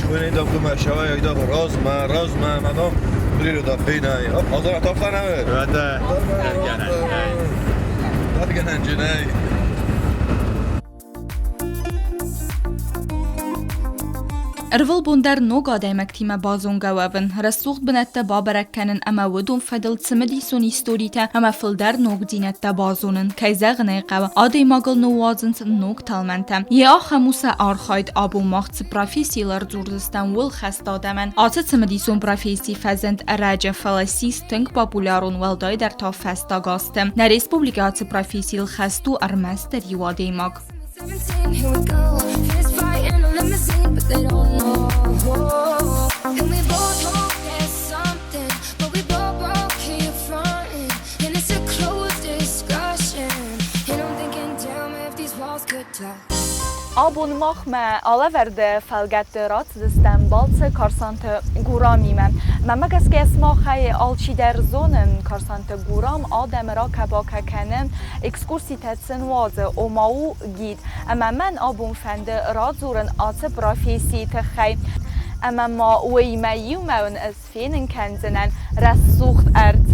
کنید داخل مشاوی یا داخل راز ما منو بریرو داخل نه حاضر اتاق نمه Vada. درگنن جنای Erwil bonder nog adaimek tima bazon gawaben. Rasucht benette babarek kennen ama wedum fedel tsimedi son historite ama filder nog dinette bazonen. Keizegne qawa adai magel no wazent nog talmentem. Ja khamusa archaid abu macht profesieler zurdestan wil khastadamen. Ate tsimedi son profesie fazent raja falasis tink popularun weldai der ta festa gastem. Na respublika ate profesiel khastu armester yiwadai mag. 17, here we go. Fist fight in a limousine, but they don't know. And we both know there's something, but we both broke here fronting. And it's a closed discussion. And I'm thinking, damn, if these walls could talk. Abon mach me alle verde felget rat destem balse karsant guramime. Mamagas kes machai alchi der zonen karsant guram adem ra kabaka kenen ekskursitetsen waze o mau git. Ama men abon fende razuren ate profesi te khay. Ama ma oi ma yumaun es fenen kenzenen rasucht ert.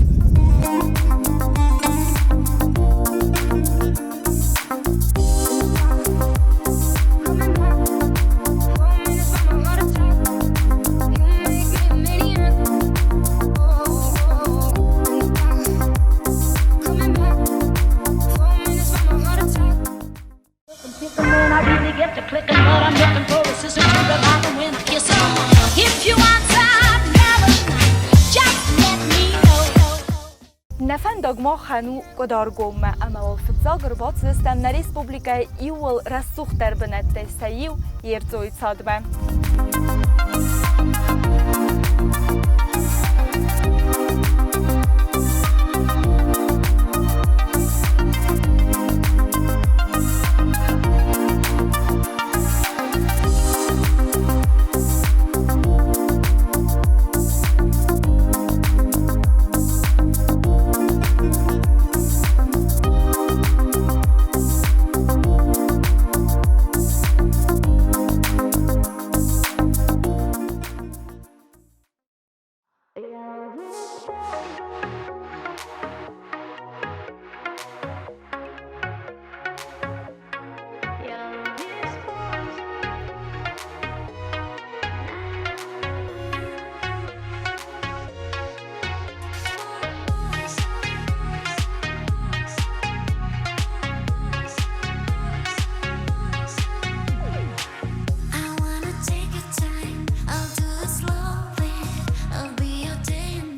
Nefendag ma khanu kodargom ama wal fitzager bat system na respublika iwal rasucht der benette sayu yerzoit sadbe.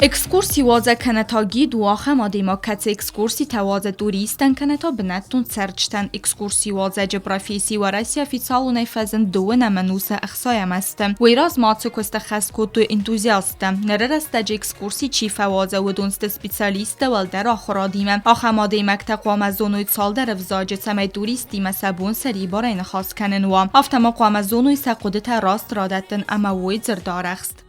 Ekskursi waze kaneta gid u axem adema katse ekskursi tawaze turisten kaneta benetun serçten ekskursi waze geografisi و رسی افیسال و نیفزن دو نمنوس اخصایم استم و ایراز ماتو کست خسکو تو انتوزیاستم نره رسته جه ekskursi چیفه waze و دونست سپیسالیست ول در آخرا دیمم آخم آدیمک تقوام از زونوی سال در افزاج سمی توریستی مسابون سری بارین خاص کنن و افتما قوام از زونوی سقودت راست رادتن اما وی زردارخست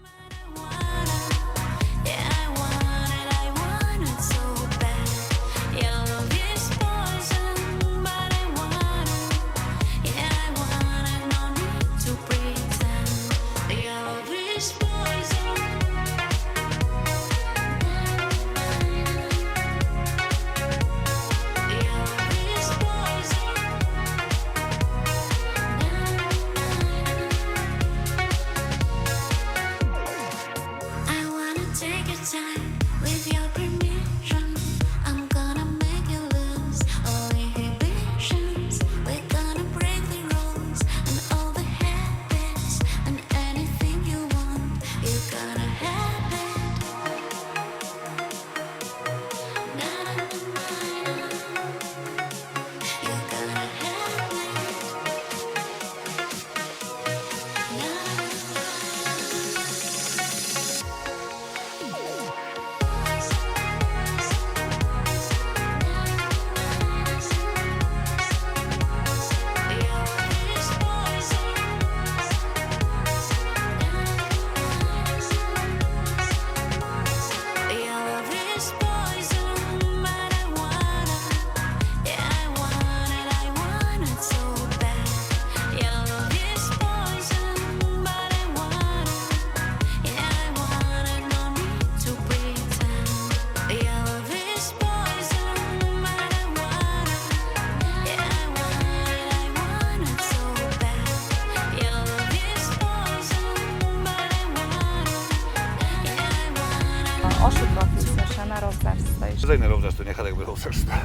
Zajnę również to nie chadek wychowstwa.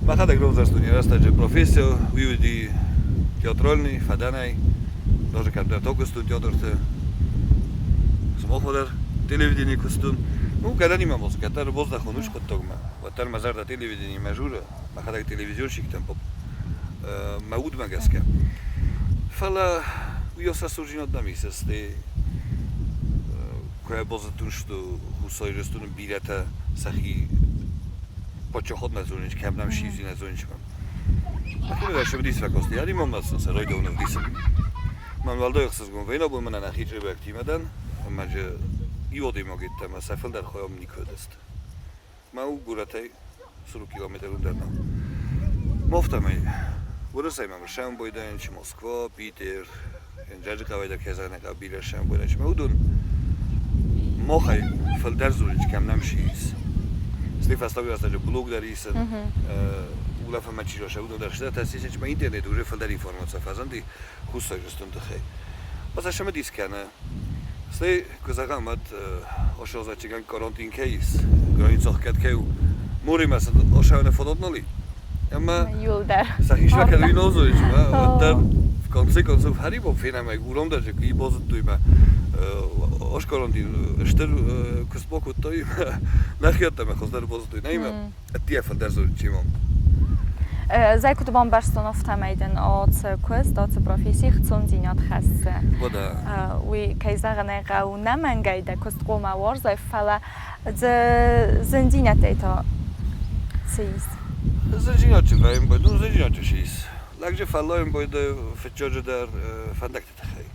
Ma chadek również to nie rasta, że profesja wyjdzie teatralny, fadanej, dobrze każdy to kostun teatrze, samochodar, telewizyjny kostun. No kada nie ma muzyka, tar bozda chonuszko togma. Bo tar ma zarda telewizyjny ma żura, ma chadek telewizorczyk tam po ma udma gaska. Fala wiosa służy od nami se z tej koja boza tu što husoj że tu bileta sahi poczochodna zunić, kam nam šizi na zunićma. Tako da še vdi sve kosti, ja imam nas se rojdovno vdi se. Man valdo se zgumvejno, bo man na hitre aktiva dan, mađe i odi mogit tamo, sa fel dar hojom nikodest. Ma u guratej, suru kilometer underno. Mofta mej, burasaj mam Šambojdenč, Moskva, Peter, Džadžika vajda kezanek abile Šambojdenč, ma udun. Mohaj fel dar zunić, kam nam šiz. Stefan stavio asta, že blog dar isen, ulafa mačiro še udon dar šta, ta sjećać ma internet уже fel dar informacija fazandi, husoj že stund hej. Pa sa še me diskane. Slej, ko zagamat, ošel za čigan karantin kejs, granicoh kad keju, murima sa ošel ne fodotnoli. Ama Julder. sa hišla kad vi nozović, ma, dar v konci koncov haribo fina ma gulom da, že i pozitujma. Oš karantin, šter kustboku to ima, nahjatame hozdar pozituj, ne ima, a tije fel dar zorić imam. Zaj kutubon baš stanov tamejden od kust, od profesji, chcun zinjot hasse. Voda. Ui kajzarane gau namengaj da kust goma warzaj fala zendinja tejto cis. Zędzinaczy wejm, bo no zędzinaczy się jest. Lagdzie falloim, bo idę w ciąży dar fandakty techej.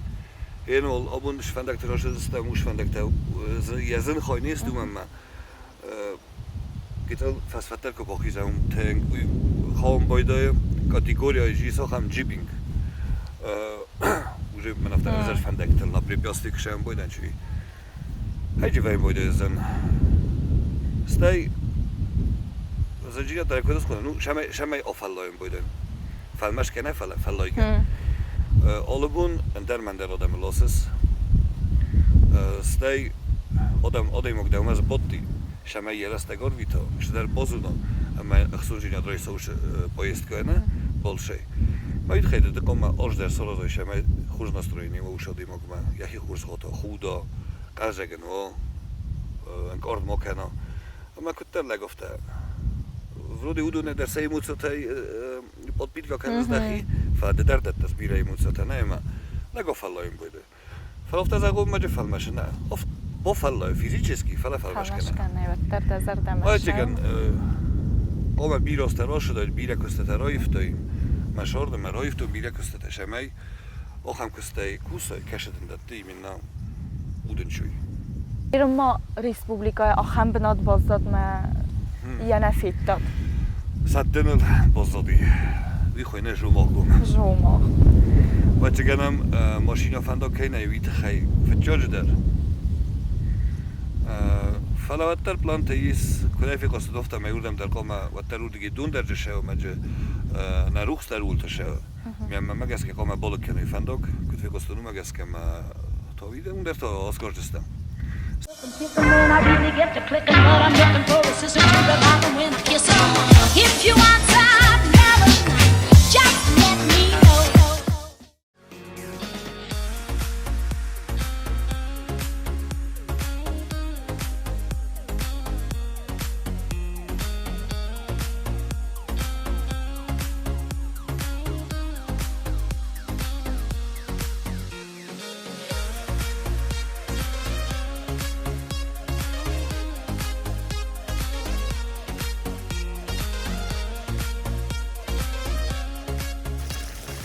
Jedno obun szwandakty rosze został szwandakty jazyn hojny jest tu mama. Gital fast faterko pochizam ten home bo idę kategoria jest ocham jibbing. Уже man wtedy zaś fandakty na przypiosty krzem bo idę czyli. Hejdzie wejm, bo idę zen. Staj zędzina daleko do składu. No, szamaj o falloim bo idę. Falmasz kena falloige. Olebun en derman odam losses. Staj odej mog da umaz botti. Szamaj jela z tego orwito. Szder bozuno. A chcunżina droj są już pojezdkojene. Bolszej. Ma i tchejde, tylko ma ożder sorozoj szamaj chórz nastrojenie. Ma uszy odej mog ma. Jaki chórz hoto. Chudo. Każdego no. En ord mokeno. A ma kuterlego w te. Wródy udune der sej mu co tej podpitka kan zdachi. Fa de der dat zbiraj mu co ta nema. Lego falloim bojde. Falofta za gum madzie fal maszyna. Po fallo fizycznie fala falmaszkana. Falmaszkana, tarta zarda Ale maszyna. cigan oma biro starosze do bira kostata roif to ma shorde ma roif to bira kostata szemej. Ocham kostej kusoj kaszeten dat ty minna udenchuj. Irma Respublika aham benad bozdad ma jana fittat. Sattenel bozzadi. Vi khojne jumogum. Żumo. Vaciganam mašina fando kejna je vitahaj večođder. Fala vatar plante is konefi kostadofta me urdam dar koma vatar urdige dundar žešeo mađe na ruh star ulta šeo. Mjama magaske koma bolokeno i fandok, kutve kostanu magaske ma to vide undar to oskoržestam. I really get to clicking, but I'm looking for a sister to revive them when I kiss them. If you want some love, just let me know.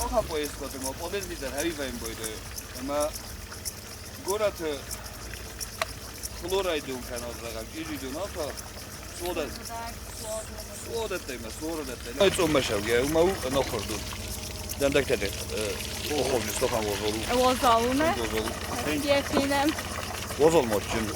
Oha pojezdko temo, podezli dar harivajem bojde. Ma gorat chloride kan odlagan, iđu na to. Svodet ima, svodet. No i co mešav, je umau na hordu. Dan tak tedy, ohovni stofan vozolu. Wozolne. Vozolu. Jefinem. Vozol moćin.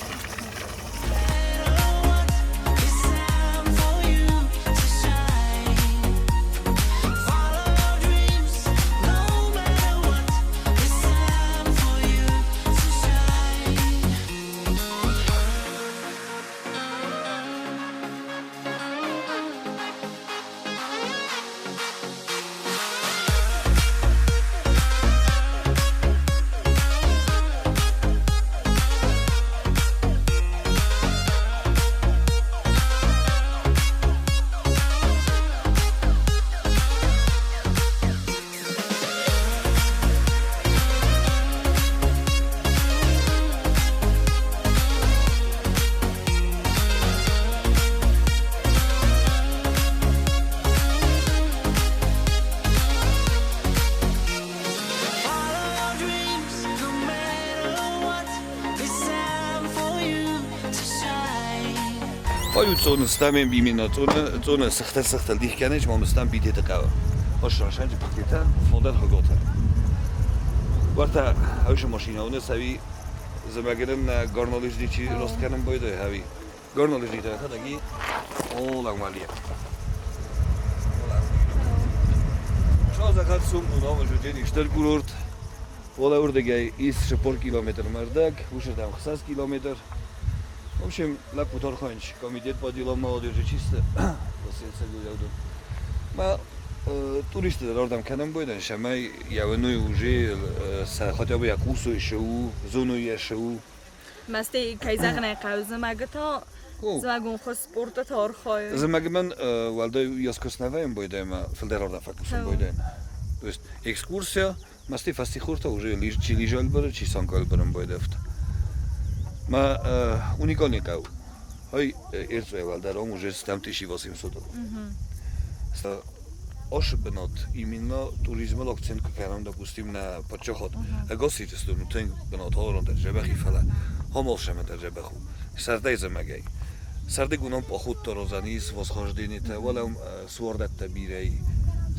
so eine Stamm wie mir so eine Sachte dich kenne ich mam Stamm bietet der Hoş raşanci pakete fondar hagota. Warta هاوش ماشین اون سوی زمگرن گارنالج دیچی راست کردن باید هاوی گارنالج دیت هداگی اول عملیه. شو زخات سوم اونها وجودی اشتر گورد ولا وردگی ایست 4 کیلومتر مردک وش دام 6 کیلومتر. В общем, la putorhonci, comitet podilom молодежи чисто. Посется гуляду. Ма туристы родом канам бойдан шамай явной уже хотя бы якусу шоу, зону яшоу. مستی کی زغنه قوزه مگتا زمگون خو سپورت تارخای Замагман валда яскоснаваем бойдема федералда факусом бойдан. То есть экскурсия, масти фастихурта уже лижал бар, чи санкал барам бойдафт. Ма уникальный кау. Хай эрцве валда ром уже стам 1800. Ста ошибнот именно туризмал акцент кардам допустим на подчохот. Агоситс ду тен бнот хорон дар жабахи фала. Хамол шама дар жабаху. Сардай замагай. Сардай гунам поход торозанис восхожденита валам суордат табирай.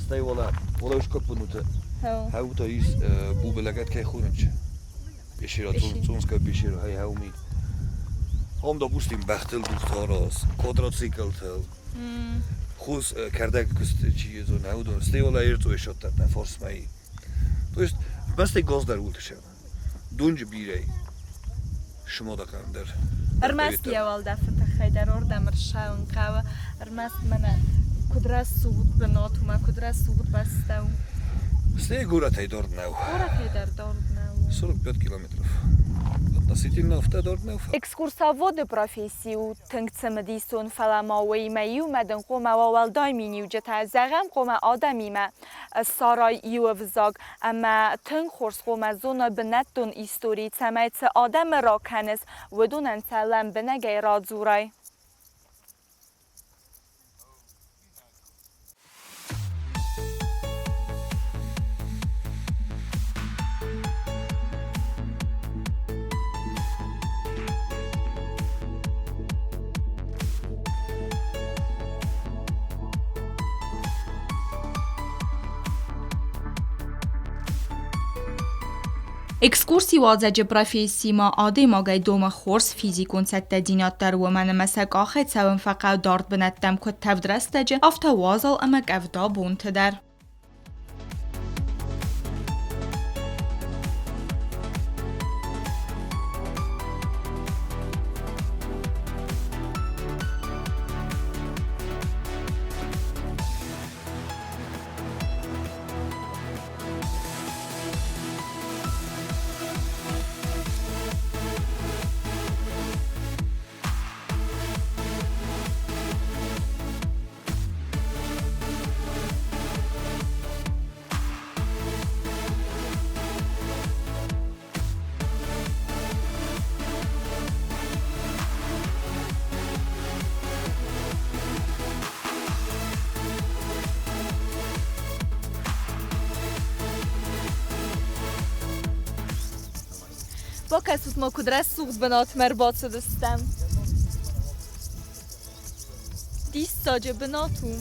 Стай вала уж капнута. Хау то из бубелагат кай хунч. Бешира цунска бешира хай хауми. Хам допустим бахтел духтарас, квадроциклтел. Хус кардак кустчи зо наудо стеола эрцо шотта на форс май. То есть басте гоздар ултшем. Дунж бирей. شما دکاندر. ارمست یا والده فتخی در آرده مرشاون قوه ارمست منه کدرت صعود بنات و من کدرت صعود بسته و سته گوره تای دارد نو. گوره تای در دارد نو. 45 километров. Относительно авто дорд нау. Экскурсоводы профессию тыңцымдисон фаламауи маю мадын қома валдай миниуджета зағам қома адамима сарай ювзаг اما تنگ خورس قوم زونا بنتون істории цамайцы адам را کنس ودونن سلام بنگی را زورای Экскурсии вазаджи профессима ади магай дома хорс физикун сетта динаттар ومن مسك آخد سوم فقط دارد بنتم کد تفدرستجه افتا وازل امک افدا بونت در با کسوت ما کدرت سوخت بنات مرباط دستم دیست ساجه بناتو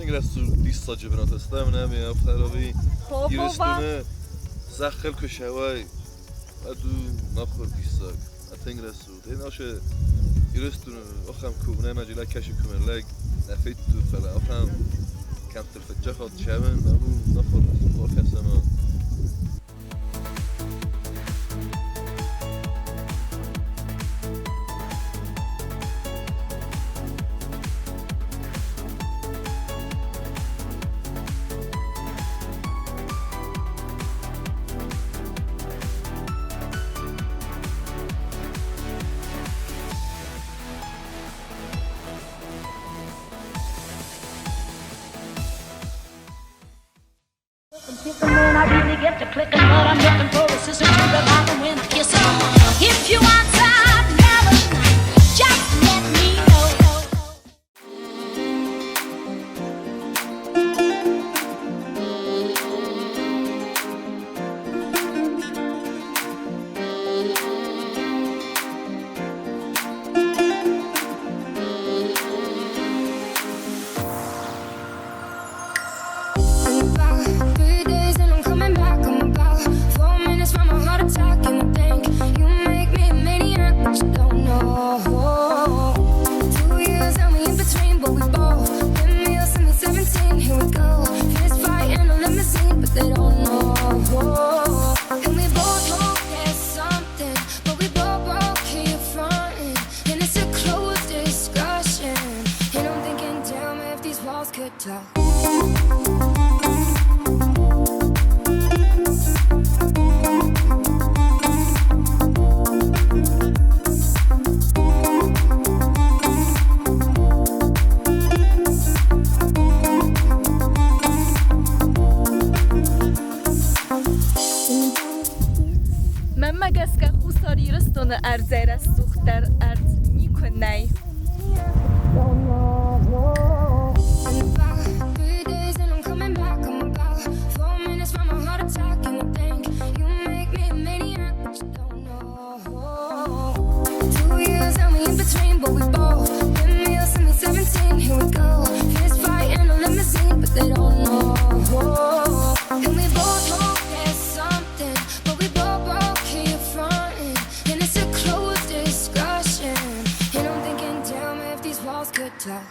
Ingresso dissaggio per una stamina mi افتراوی گیرستونه زخل کشوای ادو نخور دیساگ اتنگرسو دیناشه گیرستونه آخام کوبنه مجله کشی کومرلگ نفیت تو فلا آخام کم تلفجه خود شبن ابو نخور نخور کسما get to clicking, but I'm looking for a sister to revive them when I kiss her. If you want some melody, just let me know. About 3 days and I'm coming back. I'm about 4 minutes from a heart attack. And I think you make me a maniac, but you don't know. 2 years and we in between, but we both been me or me 17. Here we go, fist fight in a limousine, but they don't know. And we both hope there's something, but we both broke here fronting. And it's a closed discussion. And I'm thinking, damn, if these walls could talk. Mamma gaska husari röstone är deras suchter är nikunnei. In about 3 days and I'm coming back. I'm about 4 minutes from a heart attack. And I think you make me a maniac, but you don't know. 2 years and we in between, but we both been me or me 17. Here we go, fist fight in a limousine, but they don't know. And we both hope there's something, but we both broke here fronting. And it's a closed discussion. And I'm thinking, damn, if these walls could talk.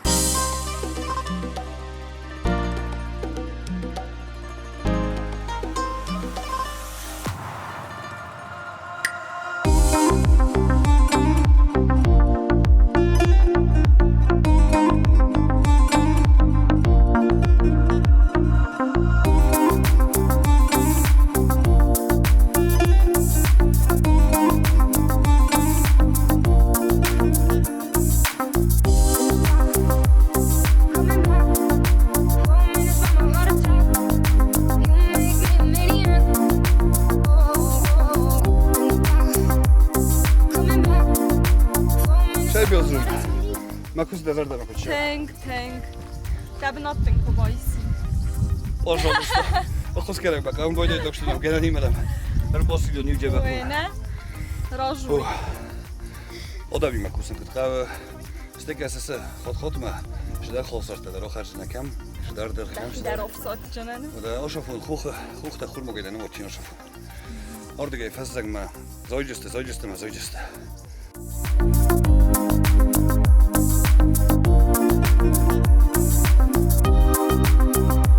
Coming back, 4 minutes from a heart attack. You make me a maniac. Coming back, 4 minutes. Cześć Biozru. Makus dezerda na kocie. Tęg. Tabnottyn koboisi. Пожалуйста. Охоскерек бак, ам гойдей докштинам, геранимелем. Рбосилио нигде бак. Bujene. Rożu. Odavi makusın kıtkavı. Stek sese xotma. Şidar xolsarta da roxarjı nakam. Şidar der kham. Der offsot canını. Da oşafun xuxta xurmo gelen o çin oşafun. Orada gey fazlagma. Zoyjuste.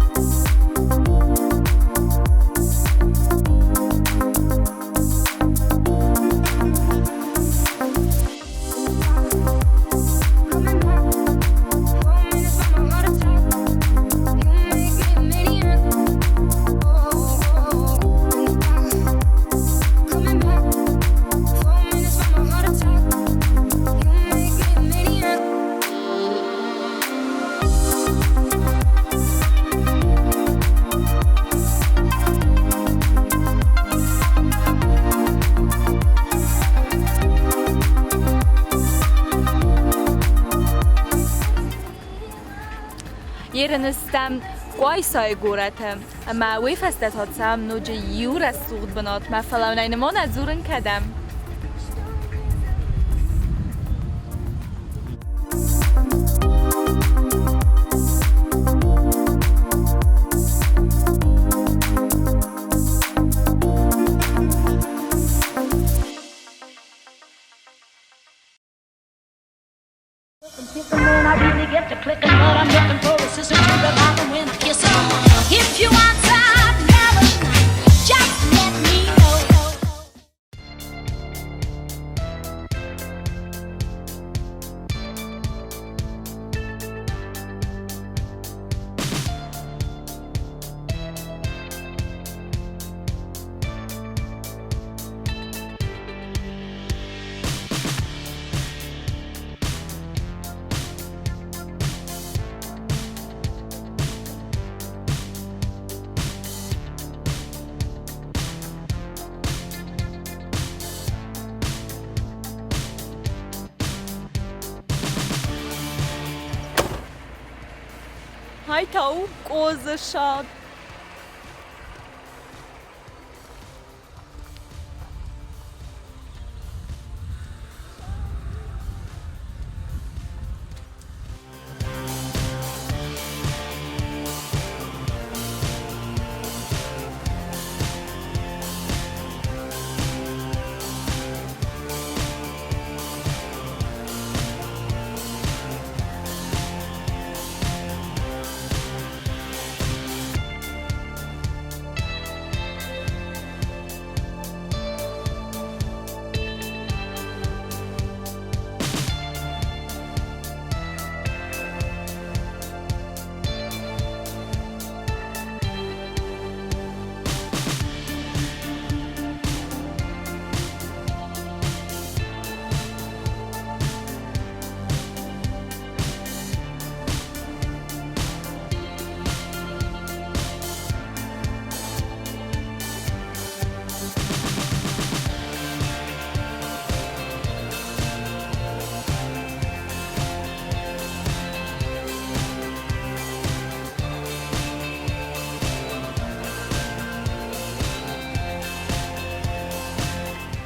Coming back, 4 minutes from a heart attack. You make me a maniac. Coming back, 4 minutes from a heart attack. You make me a maniac. Yerinizden qoysay go'ratim. Ma wefastat hotsam noje yura suğd banat ma falawnayni mon azurin kadam. When I really get to clicking, but I'm looking for a sister to revive them when I kiss her. If you want some melody, just let me know. های تا او قوز شاد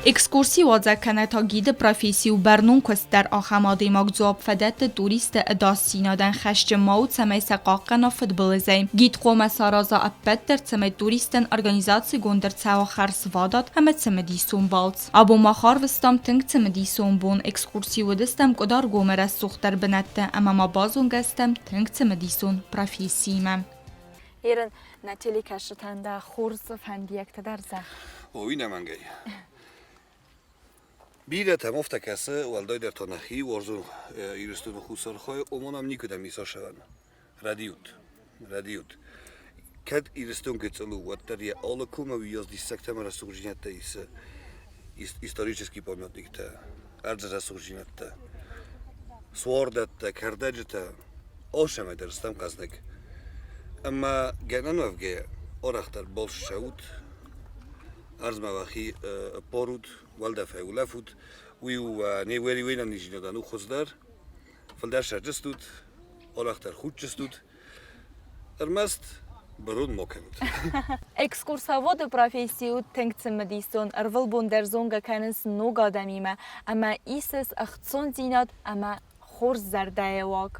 Ekskursi łodzakane to gid profesji Bernunkus در آخمادی مگذاب فدت توریست اداسی نادن خشج موت سمی سقاقنا فدبلزیم گید قوم سارازا اپت در سمی توریستن ارگانیزاسی گندر تاو خرس وادات همه سمی دیسون بالز ابو مخار وستم تنگ سمی دیسون بون ekskursi ودستم کدار گومر سوختر بنته اما ما بازون گستم تنگ سمی دیسون profesji مم ایرن نتیلی کشتن در خورز فندیک تدر زن اوی نمانگی بیره تمافت کسه والدای در تانخی ورزو ایرستون خوصار خواه امانم نیکدم ایسا شون ردیوت کد ایرستون گتلو و در یه آل کومه و یازدی سکتمر رسوجینت ایسه исторический памятник та арза расуржинат та суордат та кардажа та ошама дарстам казнак amma genanövge oraqtar bolş şaut arzmavaqi porud walda faulafut wiu neveri wena nijinodan u khozdar faldar şarjstut oraqtar khutjstut ermast برون موکمت. Ekskursavod profesiju tengtse medison ervel bonder zonga kenens noga damime, ama ises achtzon zinat ama خورز زرده واق